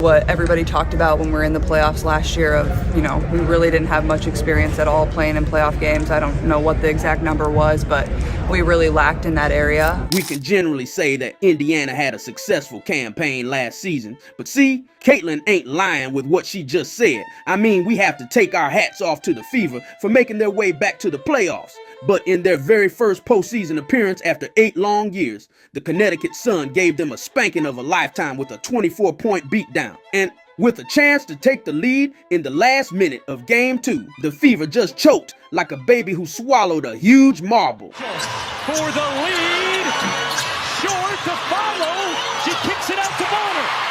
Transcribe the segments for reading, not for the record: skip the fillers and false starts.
What everybody talked about when we were in the playoffs last year of, we really didn't have much experience at all playing in playoff games. I don't know what the exact number was, but we really lacked in that area. We can generally say that Indiana had a successful campaign last season, but see, Caitlin ain't lying with what she just said. I mean, we have to take our hats off to the Fever for making their way back to the playoffs. But in their very first postseason appearance after 8 long years, the Connecticut Sun gave them a spanking of a lifetime with a 24-point beatdown. And with a chance to take the lead in the last minute of Game 2, the Fever just choked like a baby who swallowed a huge marble. For the lead, short to follow, she kicks it out to DeWanna.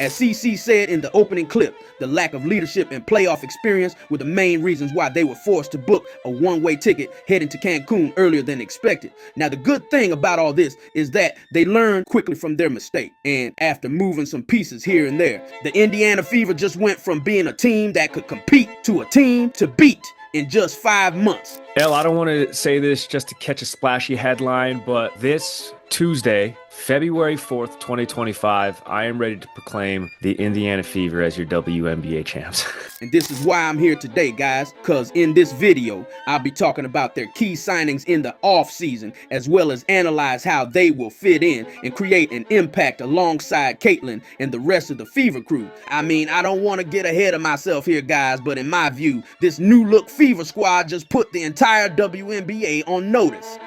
As CC said in the opening clip, the lack of leadership and playoff experience were the main reasons why they were forced to book a one-way ticket heading to Cancun earlier than expected. Now, the good thing about all this is that they learned quickly from their mistake. And after moving some pieces here and there, the Indiana Fever just went from being a team that could compete to a team to beat in just 5 months. I don't want to say this just to catch a splashy headline, but this Tuesday, February 4th, 2025, I am ready to proclaim the Indiana Fever as your WNBA champs. And this is why I'm here today, guys, because in this video, I'll be talking about their key signings in the offseason, as well as analyze how they will fit in and create an impact alongside Caitlin and the rest of the Fever crew. I mean, I don't want to get ahead of myself here, guys, but in my view, this new look Fever squad just put the entire WNBA on notice.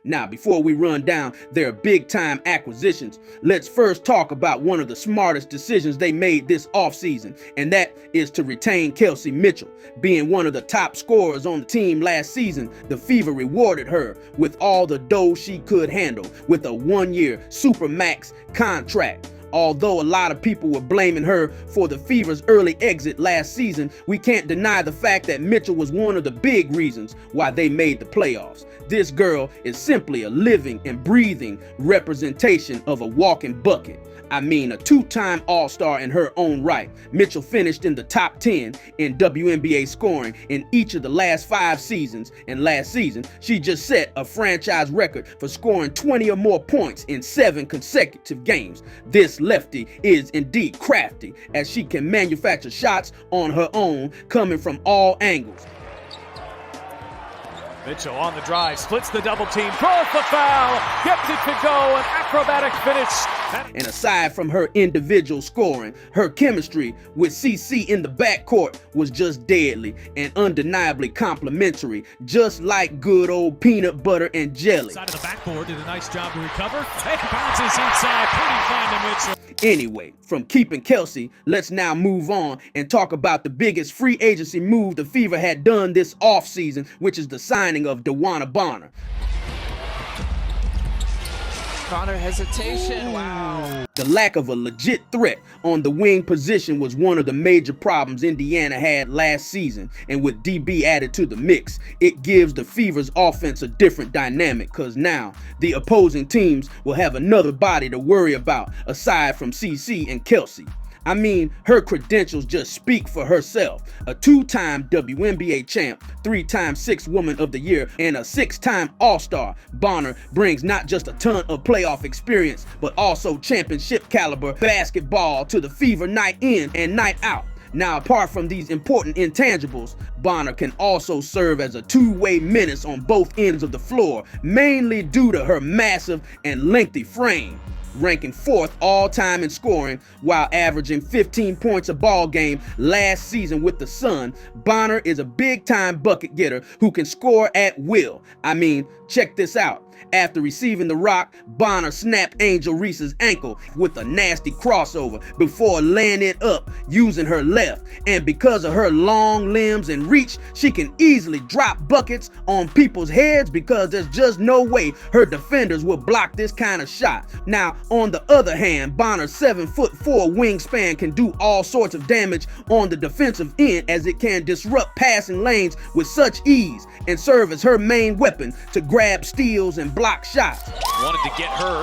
Now, before we run down their big-time acquisitions, let's first talk about one of the smartest decisions they made this offseason, and that is to retain Kelsey Mitchell. Being one of the top scorers on the team last season, the Fever rewarded her with all the dough she could handle with a 1-year Supermax contract. Although a lot of people were blaming her for the Fever's early exit last season, we can't deny the fact that Mitchell was one of the big reasons why they made the playoffs. This girl is simply a living and breathing representation of a walking bucket. I mean, a 2-time All-Star in her own right. Mitchell finished in the top 10 in WNBA scoring in each of the last 5 seasons, and last season, she just set a franchise record for scoring 20 or more points in 7 consecutive games. This lefty is indeed crafty, as she can manufacture shots on her own, coming from all angles. Mitchell on the drive, splits the double team, throws the foul, gets it to go, an acrobatic finish. And aside from her individual scoring, her chemistry with CC in the backcourt was just deadly and undeniably complimentary, just like good old peanut butter and jelly. Side of the backboard did a nice job to recover. It bounces inside, pretty fine to Mitchell. Anyway, from keeping Kelsey, let's now move on and talk about the biggest free agency move the Fever had done this offseason, which is the signing of DeWanna Bonner. Bonner hesitation, wow. The lack of a legit threat on the wing position was one of the major problems Indiana had last season, and with DB added to the mix, it gives the Fever's offense a different dynamic, because now the opposing teams will have another body to worry about aside from CC and Kelsey. I mean, her credentials just speak for herself. A 2-time WNBA champ, 3-time 6th Woman of the Year, and a 6-time All-Star, Bonner brings not just a ton of playoff experience, but also championship caliber basketball to the Fever night in and night out. Now, apart from these important intangibles, Bonner can also serve as a two-way menace on both ends of the floor, mainly due to her massive and lengthy frame. Ranking 4th all-time in scoring while averaging 15 points a ball game last season with the Sun, Bonner is a big-time bucket getter who can score at will. I mean, check this out. After receiving the rock, Bonner snapped Angel Reese's ankle with a nasty crossover before laying it up using her left. And because of her long limbs and reach, she can easily drop buckets on people's heads because there's just no way her defenders will block this kind of shot. Now, on the other hand, Bonner's 7'4" wingspan can do all sorts of damage on the defensive end, as it can disrupt passing lanes with such ease and serve as her main weapon to grab steals and block shots. Wanted to get her.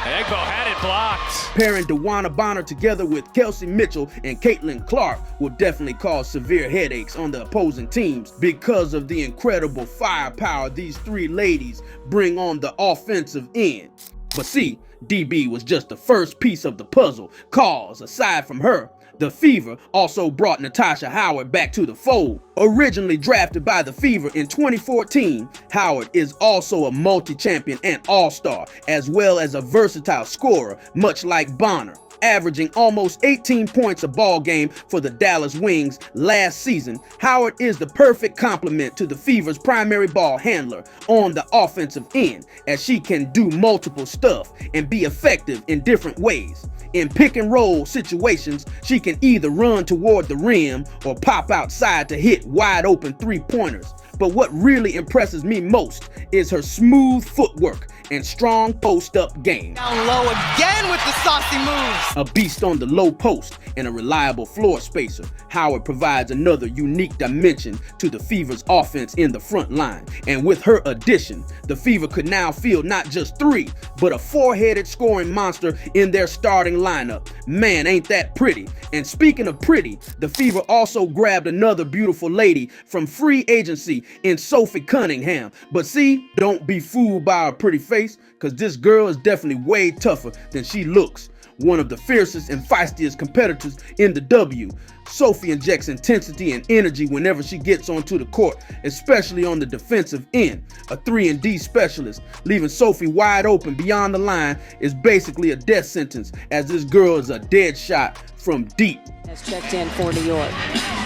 Egbo had it blocked. Pairing DeWanna Bonner together with Kelsey Mitchell and Caitlin Clark will definitely cause severe headaches on the opposing teams because of the incredible firepower these three ladies bring on the offensive end. But see, DB was just the first piece of the puzzle, cause aside from her, the Fever also brought Natasha Howard back to the fold. Originally drafted by the Fever in 2014, Howard is also a multi-champion and all-star, as well as a versatile scorer, much like Bonner. Averaging almost 18 points a ball game for the Dallas Wings last season, Howard is the perfect complement to the Fever's primary ball handler on the offensive end, as she can do multiple stuff and be effective in different ways. In pick and roll situations, she can either run toward the rim or pop outside to hit wide open three-pointers. But what really impresses me most is her smooth footwork and strong post-up game. Down low again with the saucy moves. A beast on the low post and a reliable floor spacer, Howard provides another unique dimension to the Fever's offense in the front line. And with her addition, the Fever could now field not just three, but a four-headed scoring monster in their starting lineup. Man, ain't that pretty. And speaking of pretty, the Fever also grabbed another beautiful lady from free agency in Sophie Cunningham. But see, don't be fooled by her pretty face, because this girl is definitely way tougher than she looks. One of the fiercest and feistiest competitors in the W. Sophie injects intensity and energy whenever she gets onto the court, especially on the defensive end. A 3-and-D specialist, leaving Sophie wide open beyond the line is basically a death sentence, as this girl is a dead shot from deep. Has checked in for New York.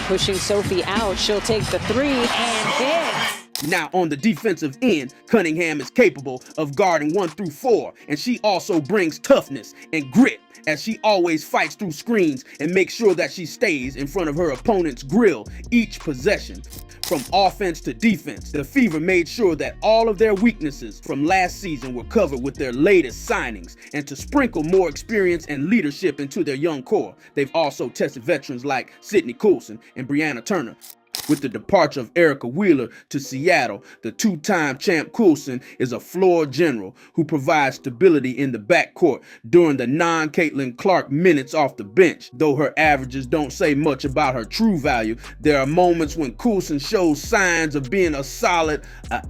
Pushing Sophie out, she'll take the three and hit. Now on the defensive end, Cunningham is capable of guarding 1 through 4, and she also brings toughness and grit, as she always fights through screens and makes sure that she stays in front of her opponent's grill each possession. From offense to defense, the Fever made sure that all of their weaknesses from last season were covered with their latest signings, and to sprinkle more experience and leadership into their young core, they've also tested veterans like Coulson and Brianna Turner. With the departure of Erica Wheeler to Seattle, the two-time champ Coulson is a floor general who provides stability in the backcourt during the non-Caitlin Clark minutes off the bench. Though her averages don't say much about her true value, there are moments when Coulson shows signs of being a solid,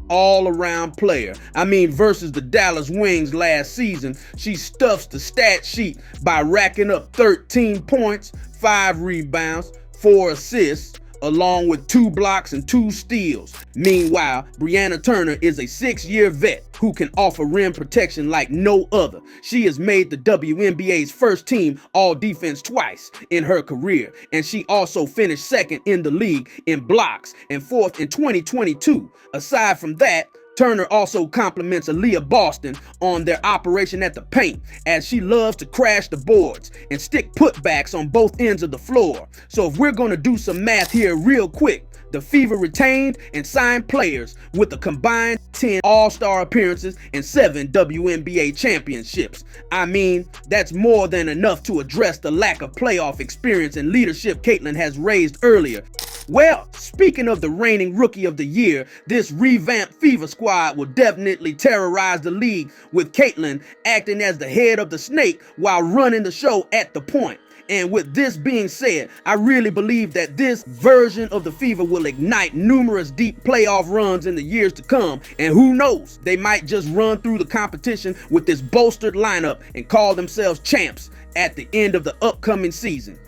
all-around player. I mean, versus the Dallas Wings last season, she stuffs the stat sheet by racking up 13 points, 5 rebounds, 4 assists, along with 2 blocks and 2 steals. Meanwhile, Brianna Turner is a 6-year vet who can offer rim protection like no other. She has made the WNBA's first team all-defense twice in her career, and she also finished 2nd in the league in blocks and 4th in 2022. Aside from that, Turner also compliments Aaliyah Boston on their operation at the paint, as she loves to crash the boards and stick putbacks on both ends of the floor. So if we're going to do some math here real quick, the Fever retained and signed players with a combined 10 All-Star appearances and 7 WNBA championships. I mean, that's more than enough to address the lack of playoff experience and leadership Caitlin has raised earlier. Well, speaking of the reigning Rookie of the Year, this revamped Fever squad will definitely terrorize the league, with Caitlin acting as the head of the snake while running the show at the point. And with this being said, I really believe that this version of the Fever will ignite numerous deep playoff runs in the years to come. And who knows, they might just run through the competition with this bolstered lineup and call themselves champs at the end of the upcoming season.